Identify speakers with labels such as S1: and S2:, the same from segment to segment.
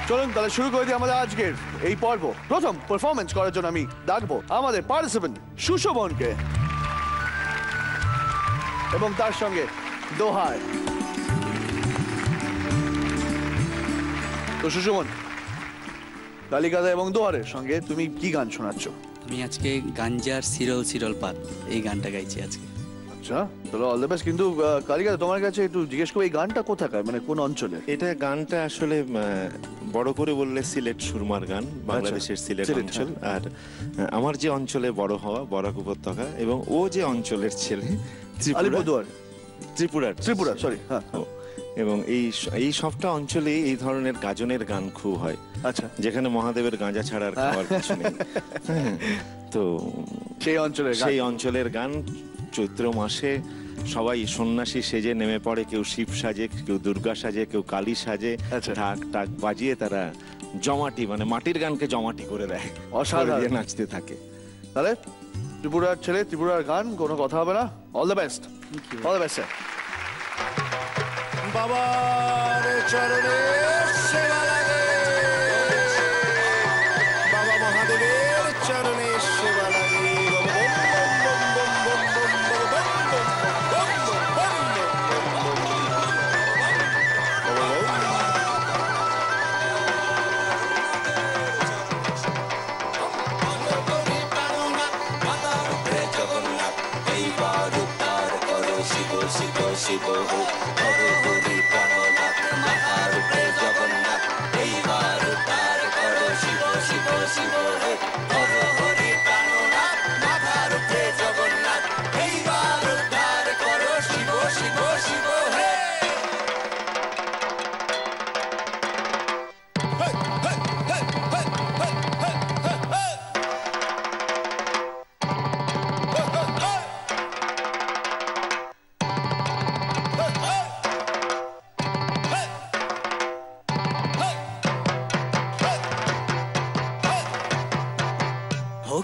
S1: চলুন তাহলে শুরু করে দিই আমাদের আজকের এই পর্ব। প্রথম পারফরমেন্স করার জন্য আমি ডাকবো আমাদের পার্টিসিপেন্ট সুশোভনকে এবং তার সঙ্গে দোহার। তো সুশোভন, কালিকাদা এবং দোহারের সঙ্গে তুমি কি গান শোনাচ্ছ?
S2: আমি আজকে গাঞ্জার সিরল সিরল পাত এই গানটা গাইছি আজকে।
S1: আচ্ছা, তাহলে অল দ্য বেস্ট। কিন্তু কালিকাদা, তোমার কাছে একটু জিজ্ঞেস করবো, এই গানটা কোথাকার, মানে কোন অঞ্চলে?
S3: এটা গানটা আসলে বড় করে বললে সিলেট সুরমার গান, বাংলাদেশের সিলেট অঞ্চল। আর আমার যে অঞ্চলে বড় হওয়া বরাক উপত্যকা, এবং ও যে অঞ্চলের ছেলে
S1: আলিপুরদুয়ার,
S3: ত্রিপুরা
S1: সরি, হ্যাঁ।
S3: এবং এই সবটা অঞ্চলে এই ধরনের গাজনের গান খুব হয়।
S1: আচ্ছা,
S3: যেখানে মহাদেবের গাঁজা ছাড়া আর খাওয়ার কিছু নেই। তো সেই অঞ্চলের গান চৈত্র মাসে সবাই সন্ন্যাসী সেজে নেমে পড়ে, কেউ শিব সাজে, কেউ দুর্গা সাজে, কেউ কালী সাজে, ঢাক টাক বাজিয়ে তারা জমাটি, মানে মাটির গানকে জমাটি করে দেয়, অসাধারণ নাচতে থাকে।
S1: তাহলে ত্রিপুরার ছেলে, ত্রিপুরার গান, কোনো কথা হবে না। All the best, all the best.
S3: বাবার চরণে সেবা লাগে, বাবা মহাদেবের চরণে সেবা লাগে। শিব হরে হরি প্রাণনাথ মহারূপে জগন্নাথ, এইবার উদ্ধার করো শিব শিব শিব হরে হরি প্রাণনাথ মহারূপে জগন্নাথ, এইবার উদ্ধার করো শিব শিব শিব হে।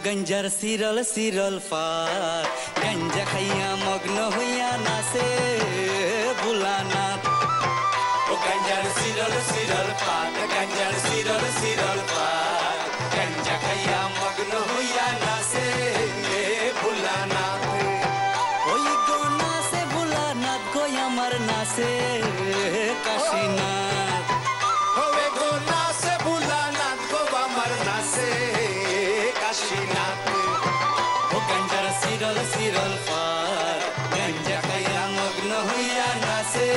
S2: গঞ্জার সিরল সিরল পাত, গঞ্জা খাইয়া মগ্ন হইয়া নাচে ভোলানাথ। ও গঞ্জার সিরল সিরল পাত, গঞ্জার সিরল সিরল পাত, গঞ্জা খাইয়া মগ্ন হইয়া নাচে ভোলানাথ। ওই গো নাচে ভোলানাথ, গো আমার নাচে কাশীনাথ। ওই গো নাচে ভোলানাথ, গো আমার নাচে কাশীনাথ। ও গঞ্জার সিরল সিরল পাত, গঞ্জা খাইয়া মগ্ন হইয়া নাচে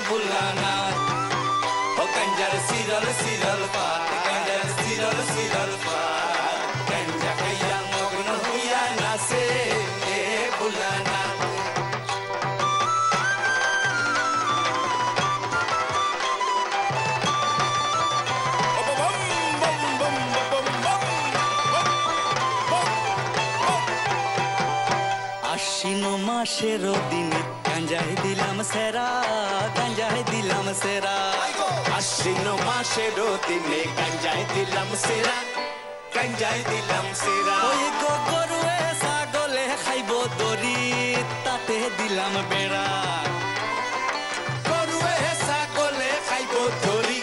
S2: ভোলানাথ। ও গঞ্জার সিরল সিরল পাত, গঞ্জার সিরল সিরল পাত, গঞ্জা খাইয়া মগ্ন হইয়া নাচে ভোলানাথ। আশ্বিন মাসের দিনে গাঞ্জায় দিলাম সেরা, গাঞ্জায় দিলাম সেরা। আশ্বিন মাসের দিনে গাঞ্জায় দিলাম সেরা, গাঞ্জায় দিলাম সেরা। ওই গো গরুয়ে ছাগলে খাইব দড়ি, তাতে দিলাম বেড়া। গরুয়ে ছাগলে খাইব দড়ি,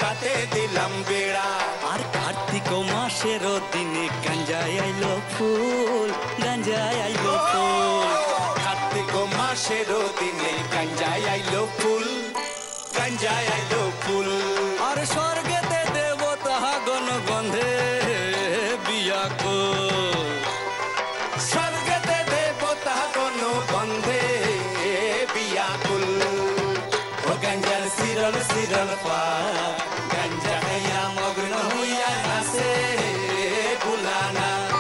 S2: তাতে দিলাম বেড়া। আর কার্তিক মাসের দিনে গাঞ্জায় আইলো ফুল, গাঞ্জায় আইলো ফুল। কার্তিক মাসের দিনে গাঞ্জায় আইলো ফুল, গাঞ্জায় আইলো ফুল। আর স্বর্গেতে দেবতা গণ গন্ধে বিয়াকুল, স্বর্গেতে দেবতা গণ গন্ধে বিয়াকুল। ও গাঞ্জার সিরল সিরল পাত, গাঞ্জা খাইয়া মগ্ন হইয়া নাচে ভোলানাথ।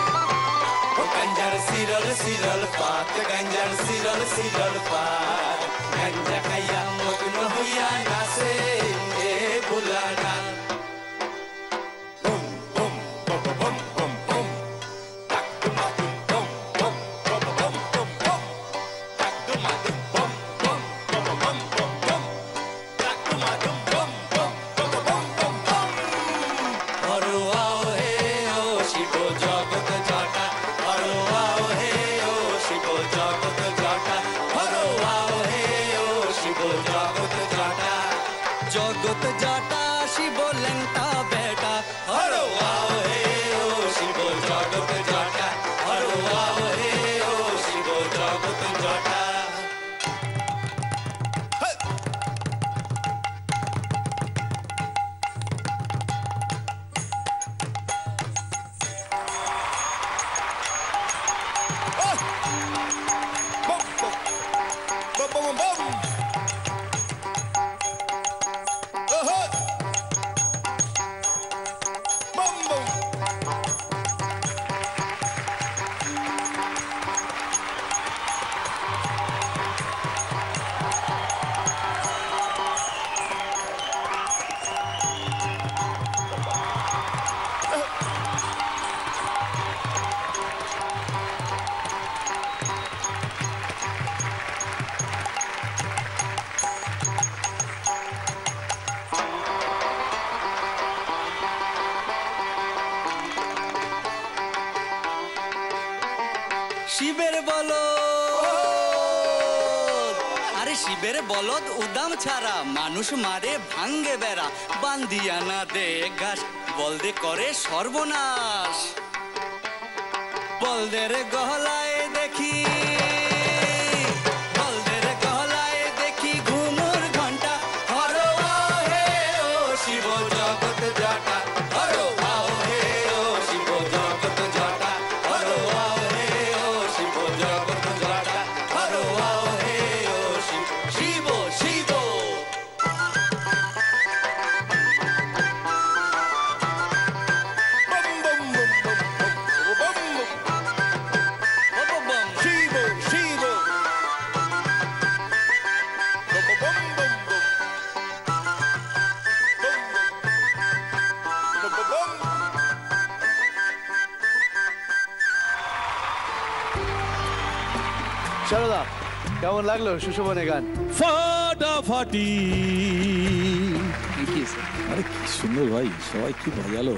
S2: ও গাঞ্জার সিরল সিরল পাত, গাঞ্জার সিরল সিরল পাত, গাঞ্জা খাইয়া মগ্ন হইয়া নাচে ভোলানাথ। শিব জগত জটা, হরো শিবের বলদ। আরে শিবের বলদ উদাম ছাড়া, মানুষ মারে ভাঙ্গে বেড়া, বান্দিয়া না দে ঘাস, বলদে করে সর্বনাশ। বলদের গহলায় দেখি, বলদের গহলায় দেখি ঘুমুর ঘন্টা, হরো আও হে ও শিব জগৎ জটা, হরো আও হে ও শিব জগৎ জটা, হরো আও হে ও শিব জগৎ জটা, হরো আও হে ও শিব শিব শিব।
S1: শারদা, কেমন লাগলো সুশোভনের গান?
S4: ফাটাফাটি।
S1: কি স্যার?
S4: আরে কি সুন্দর ভাই, সবাই কি বাজালো।